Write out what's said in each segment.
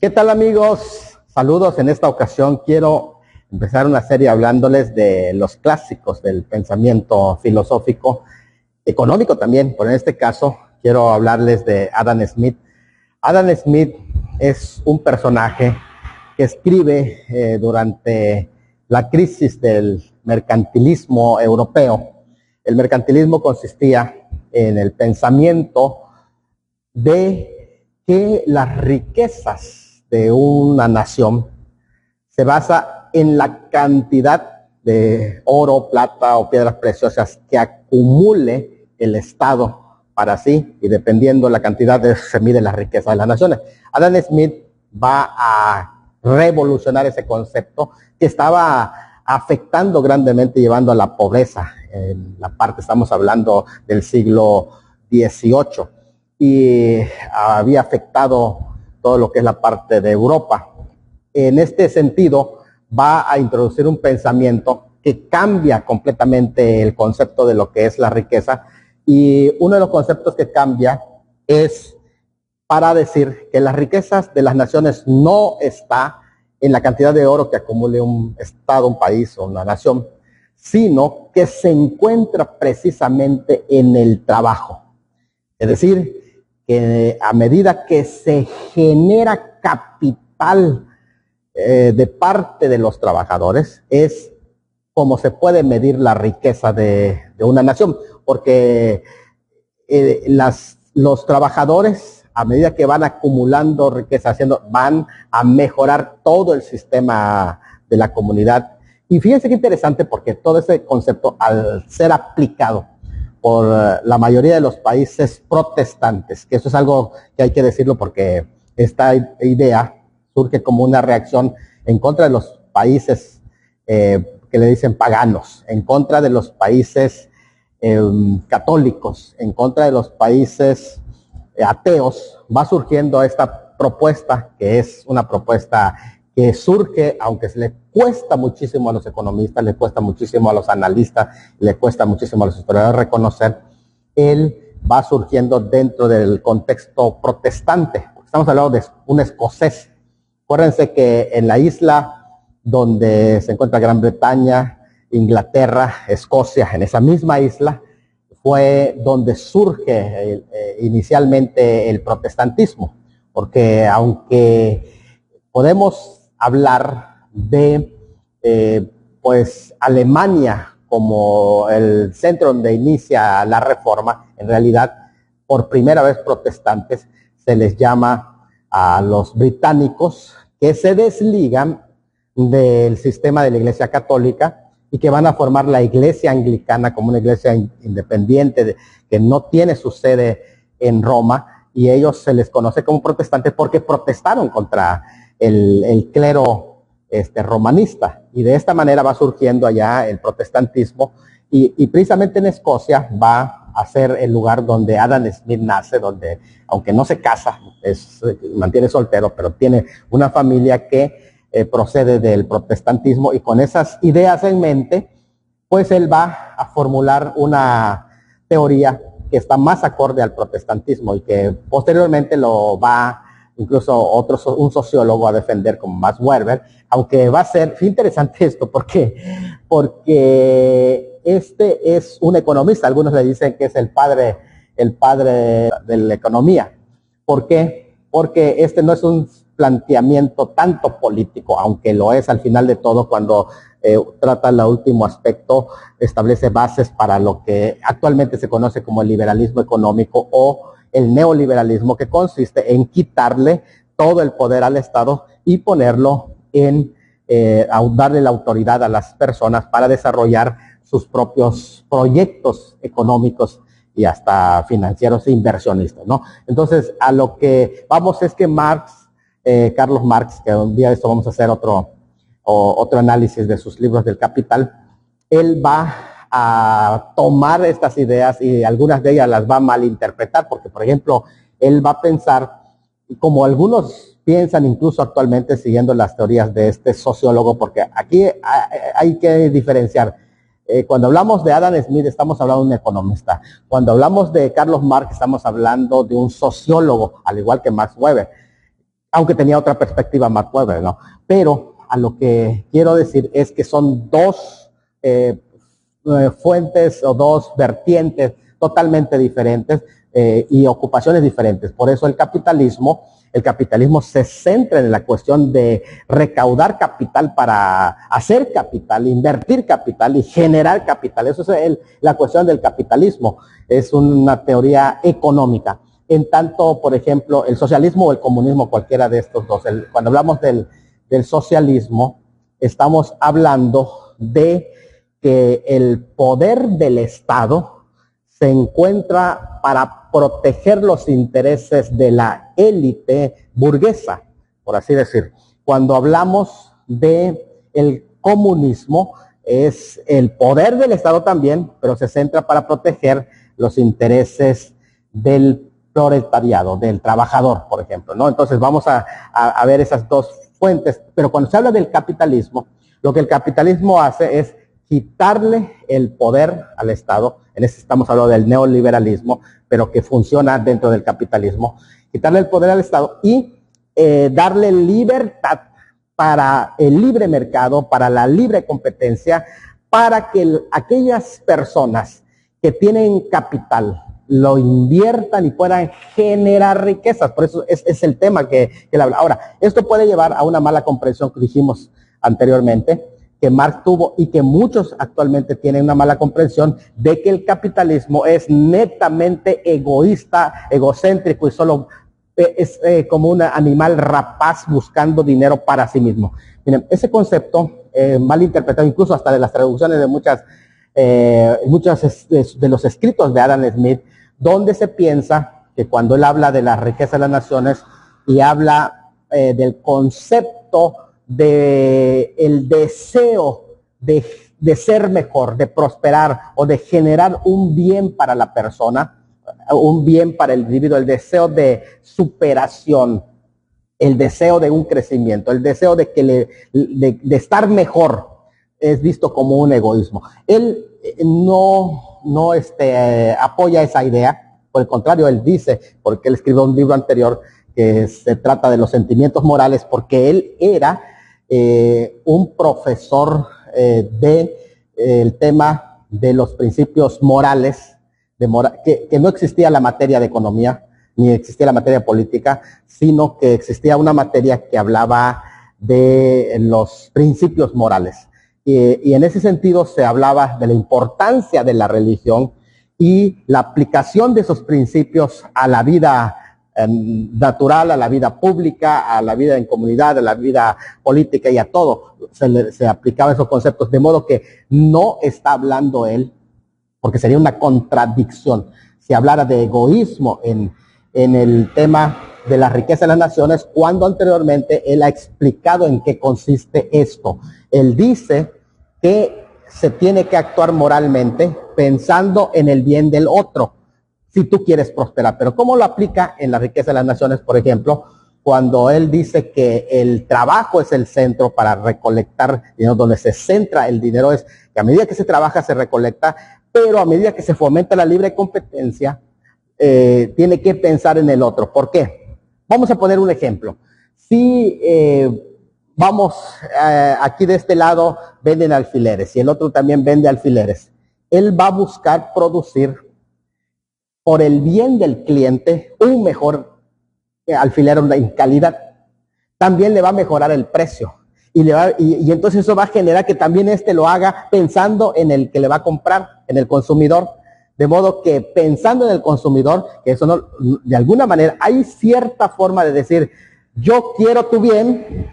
¿Qué tal, amigos? Saludos. En esta ocasión quiero empezar una serie hablándoles de los clásicos del pensamiento filosófico, económico también, pero en este caso quiero hablarles de Adam Smith. Adam Smith es un personaje que escribe durante la crisis del mercantilismo europeo. El mercantilismo consistía en el pensamiento de que las riquezas de una nación se basa en la cantidad de oro, plata o piedras preciosas que acumule el Estado para sí, y dependiendo de la cantidad se mide la riqueza de las naciones. Adam Smith va a revolucionar ese concepto que estaba afectando grandemente, llevando a la pobreza. En la parte, estamos hablando del siglo XVIII, y había afectado todo lo que es la parte de Europa. En este sentido, va a introducir un pensamiento que cambia completamente el concepto de lo que es la riqueza, y uno de los conceptos que cambia es para decir que las riquezas de las naciones no está en la cantidad de oro que acumule un estado, un país o una nación, sino que se encuentra precisamente en el trabajo. Es decir, que a medida que se genera capital de parte de los trabajadores, es como se puede medir la riqueza de una nación, porque los trabajadores, a medida que van acumulando riqueza, van a mejorar todo el sistema de la comunidad. Y fíjense qué interesante, porque todo ese concepto, al ser aplicado por la mayoría de los países protestantes, que eso es algo que hay que decirlo, porque esta idea surge como una reacción en contra de los países que le dicen paganos, en contra de los países católicos, en contra de los países ateos. Va surgiendo esta propuesta, que es una propuesta que surge, aunque se le cuesta muchísimo a los economistas, le cuesta muchísimo a los analistas, le cuesta muchísimo a los historiadores reconocer, él va surgiendo dentro del contexto protestante. Estamos hablando de un escocés. Acuérdense que en la isla donde se encuentra Gran Bretaña, Inglaterra, Escocia, en esa misma isla, fue donde surge inicialmente el protestantismo, porque aunque podemos hablar de pues Alemania como el centro donde inicia la reforma, en realidad por primera vez protestantes se les llama a los británicos, que se desligan del sistema de la Iglesia Católica y que van a formar la Iglesia Anglicana como una iglesia independiente que no tiene su sede en Roma, y ellos se les conoce como protestantes porque protestaron contra el clero romanista, y de esta manera va surgiendo allá el protestantismo, y precisamente en Escocia va a ser el lugar donde Adam Smith nace, donde, aunque no se casa, mantiene soltero, pero tiene una familia que procede del protestantismo, y con esas ideas en mente, pues él va a formular una teoría que está más acorde al protestantismo, y que posteriormente lo va incluso un sociólogo a defender, como Max Weber, aunque va a ser interesante esto, porque este es un economista. Algunos le dicen que es el padre de la economía. ¿Por qué? Porque este no es un planteamiento tanto político, aunque lo es al final de todo. Cuando trata el último aspecto, establece bases para lo que actualmente se conoce como el liberalismo económico o el neoliberalismo, que consiste en quitarle todo el poder al Estado y ponerlo en darle la autoridad a las personas para desarrollar sus propios proyectos económicos y hasta financieros e inversionistas, ¿no? Entonces, a lo que vamos es que Carlos Marx, que un día de esto vamos a hacer otro análisis de sus libros del Capital, él va a tomar estas ideas y algunas de ellas las va a malinterpretar, porque, por ejemplo, él va a pensar, como algunos piensan incluso actualmente, siguiendo las teorías de este sociólogo, porque aquí hay que diferenciar. Cuando hablamos de Adam Smith, estamos hablando de un economista. Cuando hablamos de Carlos Marx, estamos hablando de un sociólogo, al igual que Max Weber. aunque tenía otra perspectiva más pobre, ¿no? Pero a lo que quiero decir es que son dos fuentes o dos vertientes totalmente diferentes y ocupaciones diferentes. Por eso el capitalismo se centra en la cuestión de recaudar capital para hacer capital, invertir capital y generar capital. Eso es la cuestión del capitalismo. Es una teoría económica. En tanto, por ejemplo, el socialismo o el comunismo, cualquiera de estos dos, cuando hablamos del socialismo, estamos hablando de que el poder del Estado se encuentra para proteger los intereses de la élite burguesa, por así decir. Cuando hablamos de el comunismo, es el poder del Estado también, pero se centra para proteger los intereses del proletariado, del trabajador, por ejemplo, ¿no? Entonces vamos a ver esas dos fuentes, pero cuando se habla del capitalismo, lo que el capitalismo hace es quitarle el poder al Estado. En este estamos hablando del neoliberalismo, pero que funciona dentro del capitalismo. Quitarle el poder al Estado y darle libertad para el libre mercado, para la libre competencia, para que aquellas personas que tienen capital lo inviertan y puedan generar riquezas. Por eso es el tema que él habla. Ahora, esto puede llevar a una mala comprensión que dijimos anteriormente, que Marx tuvo y que muchos actualmente tienen una mala comprensión de que el capitalismo es netamente egoísta, egocéntrico y solo es como un animal rapaz buscando dinero para sí mismo. Miren, ese concepto mal interpretado incluso hasta de las traducciones de muchos de los escritos de Adam Smith, donde se piensa que cuando él habla de la riqueza de las naciones y habla del concepto de el deseo de ser mejor, de prosperar o de generar un bien para la persona, un bien para el individuo, el deseo de superación, el deseo de un crecimiento, el deseo de estar mejor, es visto como un egoísmo. Él no apoya esa idea, por el contrario, él dice, porque él escribió un libro anterior que se trata de los sentimientos morales, porque él era un profesor del tema de los principios morales, que no existía la materia de economía, ni existía la materia política, sino que existía una materia que hablaba de los principios morales. Y en ese sentido se hablaba de la importancia de la religión y la aplicación de esos principios a la vida natural, a la vida pública, a la vida en comunidad, a la vida política y a todo. Se aplicaban esos conceptos, de modo que no está hablando él, porque sería una contradicción si hablara de egoísmo en el tema de la riqueza de las naciones, cuando anteriormente él ha explicado en qué consiste esto. Él dice que se tiene que actuar moralmente pensando en el bien del otro, si tú quieres prosperar. Pero ¿cómo lo aplica en la riqueza de las naciones, por ejemplo? Cuando él dice que el trabajo es el centro para recolectar dinero, donde se centra el dinero, es que a medida que se trabaja se recolecta, pero a medida que se fomenta la libre competencia, tiene que pensar en el otro. ¿Por qué? Vamos a poner un ejemplo. Si aquí de este lado venden alfileres y el otro también vende alfileres, él va a buscar producir por el bien del cliente un mejor alfiler en calidad. También le va a mejorar el precio y entonces eso va a generar que también lo haga pensando en el que le va a comprar, en el consumidor. De modo que pensando en el consumidor, que eso no, de alguna manera hay cierta forma de decir, yo quiero tu bien,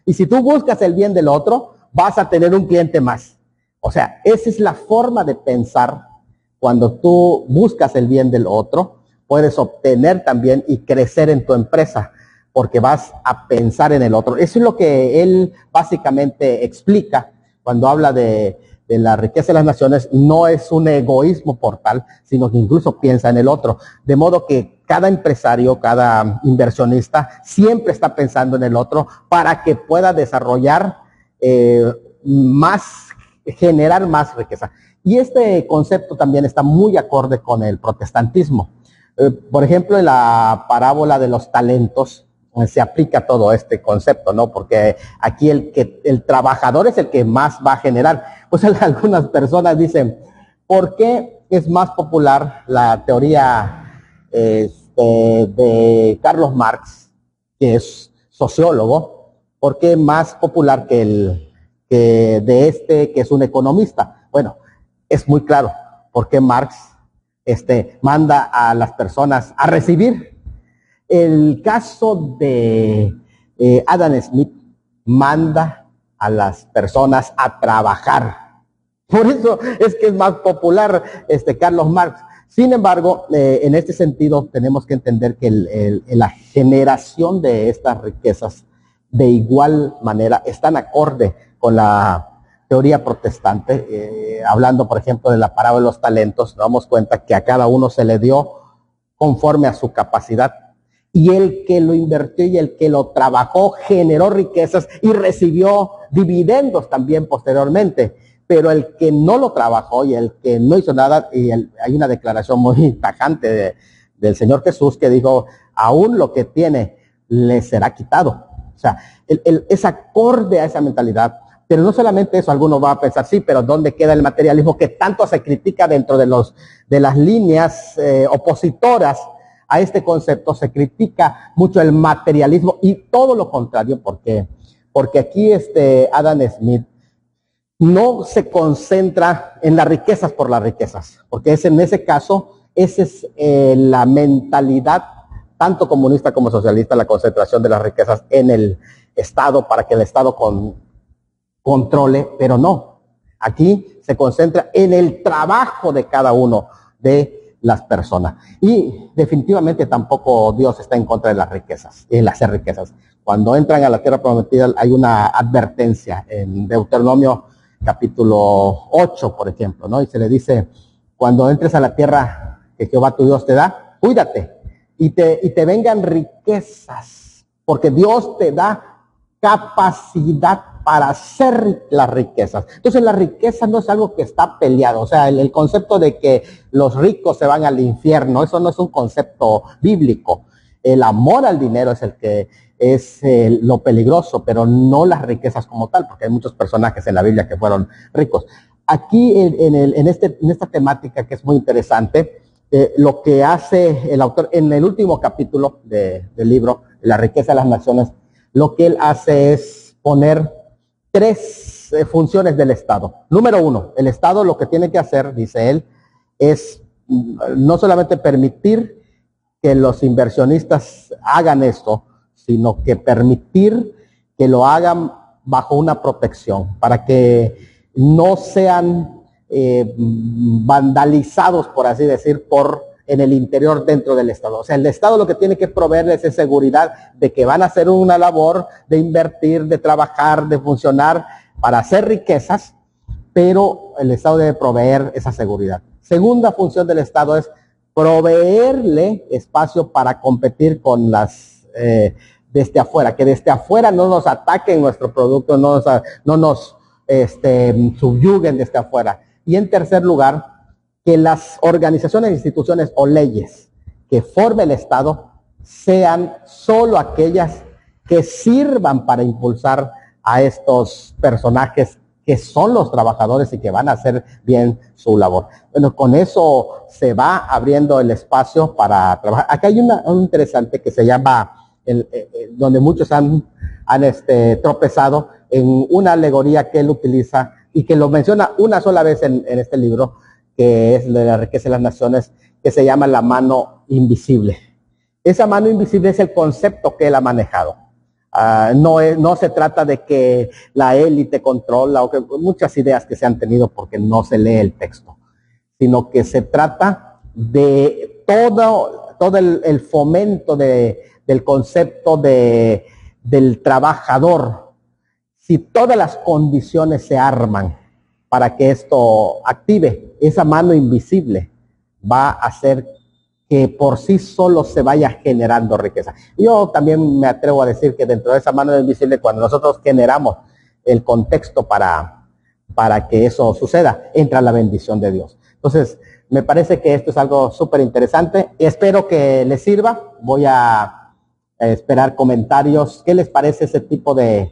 y si tú buscas el bien del otro, vas a tener un cliente más. O sea, esa es la forma de pensar. Cuando tú buscas el bien del otro, puedes obtener también y crecer en tu empresa, porque vas a pensar en el otro. Eso es lo que él básicamente explica cuando habla de la riqueza de las naciones. No es un egoísmo por tal, sino que incluso piensa en el otro. De modo que cada empresario, cada inversionista siempre está pensando en el otro para que pueda desarrollar generar más riqueza. Y este concepto también está muy acorde con el protestantismo. Por ejemplo, en la parábola de los talentos, se aplica todo este concepto, ¿no? Porque aquí el trabajador es el que más va a generar. Pues algunas personas dicen, ¿por qué es más popular la teoría de Carlos Marx, que es sociólogo? ¿Por qué más popular que que es un economista? Bueno, es muy claro, porque Marx manda a las personas a recibir. El caso de Adam Smith manda a las personas a trabajar. Por eso es que es más popular Carlos Marx. Sin embargo, en este sentido tenemos que entender que la generación de estas riquezas de igual manera están acorde con la teoría protestante. Hablando, por ejemplo, de la parábola de los talentos, nos damos cuenta que a cada uno se le dio conforme a su capacidad. Y el que lo invirtió y el que lo trabajó generó riquezas y recibió dividendos también posteriormente. Pero el que no lo trabajó y el que no hizo nada, hay una declaración muy tajante del Señor Jesús que dijo, aún lo que tiene le será quitado. O sea, es acorde a esa mentalidad. Pero no solamente eso, algunos van a pensar, sí, pero ¿dónde queda el materialismo que tanto se critica dentro de las líneas opositoras a este concepto? Se critica mucho el materialismo y todo lo contrario. ¿Por qué? Porque aquí Adam Smith no se concentra en las riquezas por las riquezas, porque en ese caso, esa es la mentalidad, tanto comunista como socialista, la concentración de las riquezas en el Estado para que el Estado controle, pero no. Aquí se concentra en el trabajo de cada uno de las personas. Y definitivamente tampoco Dios está en contra de las riquezas, en hacer riquezas. Cuando entran a la tierra prometida hay una advertencia en Deuteronomio capítulo 8, por ejemplo, ¿no? Y se le dice, cuando entres a la tierra que Jehová tu Dios te da, cuídate y te vengan riquezas, porque Dios te da capacidad para hacer las riquezas. Entonces la riqueza no es algo que está peleado, o sea, el concepto de que los ricos se van al infierno, eso no es un concepto bíblico. El amor al dinero es el que es lo peligroso, pero no las riquezas como tal, porque hay muchos personajes en la Biblia que fueron ricos. Aquí en esta temática que es muy interesante, lo que hace el autor en el último capítulo del libro, La riqueza de las naciones, lo que él hace es poner tres funciones del Estado. Número uno, el Estado lo que tiene que hacer, dice él, es no solamente permitir que los inversionistas hagan esto, sino que permitir que lo hagan bajo una protección, para que no sean vandalizados, por así decir, en el interior dentro del Estado. O sea, el Estado lo que tiene que proveerles es seguridad de que van a hacer una labor de invertir, de trabajar, de funcionar para hacer riquezas, pero el Estado debe proveer esa seguridad. Segunda función del Estado es proveerle espacio para competir con las desde afuera, que desde afuera no nos ataquen nuestro producto, no nos subyuguen desde afuera. Y en tercer lugar, que las organizaciones, instituciones o leyes que forme el Estado sean solo aquellas que sirvan para impulsar a estos personajes que son los trabajadores y que van a hacer bien su labor. Bueno, con eso se va abriendo el espacio para trabajar. Acá hay un interesante que se llama, donde muchos han tropezado en una alegoría que él utiliza y que lo menciona una sola vez en este libro, que es de la riqueza de las naciones, que se llama la mano invisible. Esa mano invisible es el concepto que él ha manejado. No se trata de que la élite controla o que muchas ideas que se han tenido porque no se lee el texto, sino que se trata de todo el fomento del concepto del trabajador. Si todas las condiciones se arman para que esto active, esa mano invisible va a hacer que por sí solo se vaya generando riqueza. Yo también me atrevo a decir que dentro de esa mano invisible, cuando nosotros generamos el contexto para que eso suceda, entra la bendición de Dios. Entonces, me parece que esto es algo súper interesante. Espero que les sirva. Voy a esperar comentarios. ¿Qué les parece ese tipo de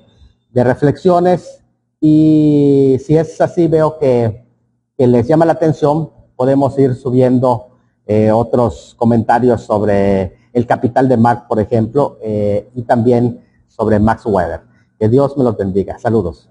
reflexiones? Y si es así, veo que les llama la atención, podemos ir subiendo otros comentarios sobre el capital de Marx, por ejemplo, y también sobre Max Weber. Que Dios me los bendiga. Saludos.